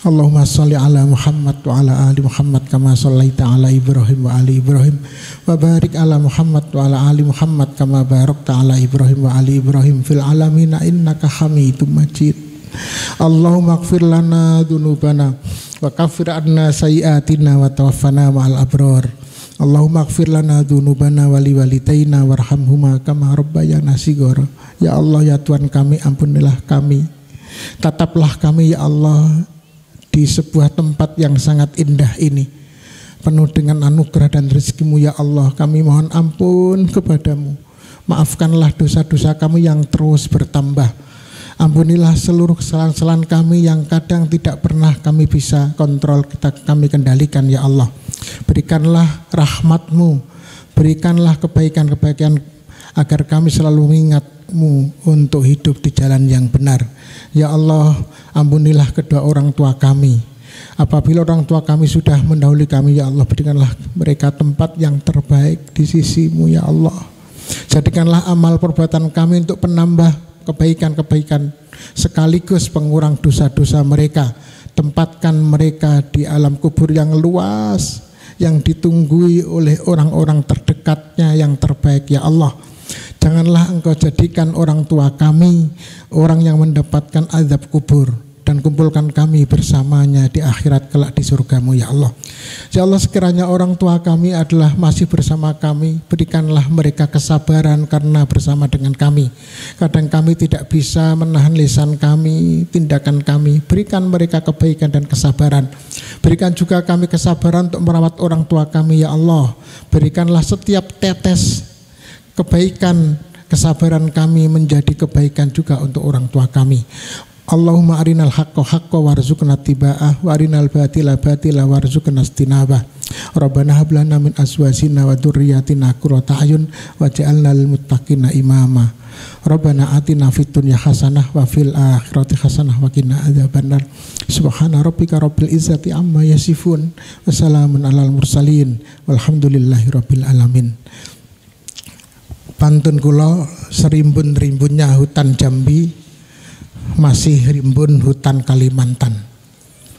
Speaker 1: Allahumma sholli ala Muhammad wa ala ali Muhammad kama shallaita ala Ibrahim wa ali Ibrahim wa barik ala Muhammad wa ala ali Muhammad kama barakta ala Ibrahim wa ali Ibrahim fil alamin innaka Hamidum Majid. Allahumma ighfir lana dzunubana wa kaffir anna sayyi'atina wa tawaffana ma'al abrar. Allahumma ighfir lana dzunubana wa liwalidayna warhamhuma kama rabbayana shighara. Ya Allah, ya Tuhan kami, ampunilah kami, tataplah kami ya Allah di sebuah tempat yang sangat indah ini. penuh dengan anugerah dan rezeki-Mu ya Allah. Kami mohon ampun kepadamu. Maafkanlah dosa-dosa kami yang terus bertambah. Ampunilah seluruh kesalahan-kesalahan kami yang kadang tidak pernah kami bisa kontrol, kami kendalikan ya Allah. Berikanlah rahmat-Mu, berikanlah kebaikan-kebaikan agar kami selalu mengingat-Mu untuk hidup di jalan yang benar. Ya Allah, ampunilah kedua orang tua kami. Apabila orang tua kami sudah mendahului kami ya Allah, berikanlah mereka tempat yang terbaik di sisi-Mu ya Allah. Jadikanlah amal perbuatan kami untuk penambah kebaikan-kebaikan sekaligus pengurang dosa-dosa mereka. Tempatkan mereka di alam kubur yang luas, yang ditunggui oleh orang-orang terdekatnya yang terbaik ya Allah. Janganlah Engkau jadikan orang tua kami orang yang mendapatkan azab kubur, dan kumpulkan kami bersamanya di akhirat kelak di surga-Mu ya Allah. Ya Allah, sekiranya orang tua kami adalah masih bersama kami, berikanlah mereka kesabaran karena bersama dengan kami. Kadang kami tidak bisa menahan lisan kami, tindakan kami. Berikan mereka kebaikan dan kesabaran. Berikan juga kami kesabaran untuk merawat orang tua kami ya Allah. Berikanlah setiap tetes kebaikan, kesabaran kami menjadi kebaikan juga untuk orang tua kami. Allahumma arinal haqqa haqqa warzuqna tiba'ah wa arinal batila batila warzuqna istinabah. Rabbana hab lana min azwajina wa dzurriyyatina qurrata a'yun waj'alna lil muttaqina imama. Rabbana atina fid dunya hasanah wa fil akhirati hasanah wa qina adzabannar. Subhana rabbika rabbil izzati amma yasifun wa salamun alal mursalin walhamdulillahi rabbil alamin. Pantun kula serimbun-rimbunnya hutan Jambi, masih rimbun hutan Kalimantan.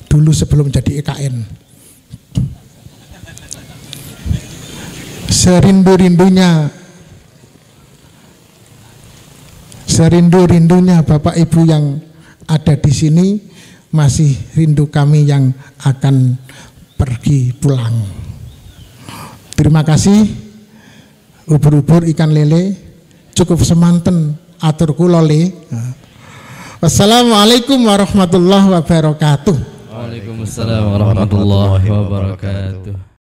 Speaker 1: Dulu sebelum jadi EKN. Serindu-rindunya Bapak Ibu yang ada di sini, masih rindu kami yang akan pergi pulang. Terima kasih. Ubur-ubur ikan lele cukup semanten atur kula le. Wassalamualaikum warahmatullahi wabarakatuh.
Speaker 2: Waalaikumsalam warahmatullahi wabarakatuh.